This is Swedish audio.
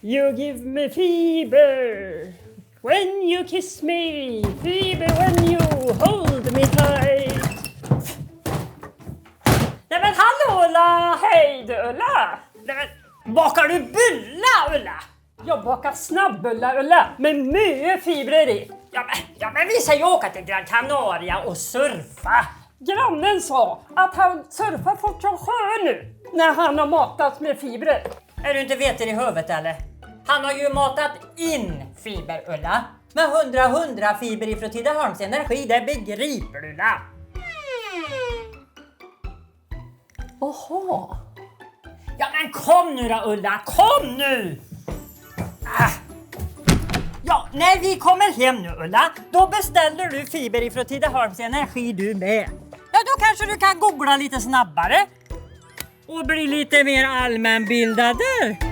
You give me fever when you kiss me, fever when you hold me tight. Nej men hallå Ulla! Hej du Ulla! Nej, men, bakar du bullar Ulla? Jag bakar snabbbullar Ulla med mycket fibrer i. Ja men vi ska ju åka till Gran Canaria och surfa. Grannen sa att han surfar fort som sjö nu när han har matats med fibrer. Är du inte veter i huvudet eller? Han har ju matat in fiber Ulla. Med 100 fiber ifrån Tidaholms Energi, det begriper du Ulla. Oha. Ja men kom nu då Ulla, kom nu! Ja, när vi kommer hem nu Ulla, då beställer du fiber ifrån Tidaholms Energi du med. Ja, då kanske du kan googla lite snabbare. Och bli lite mer allmänbildad där.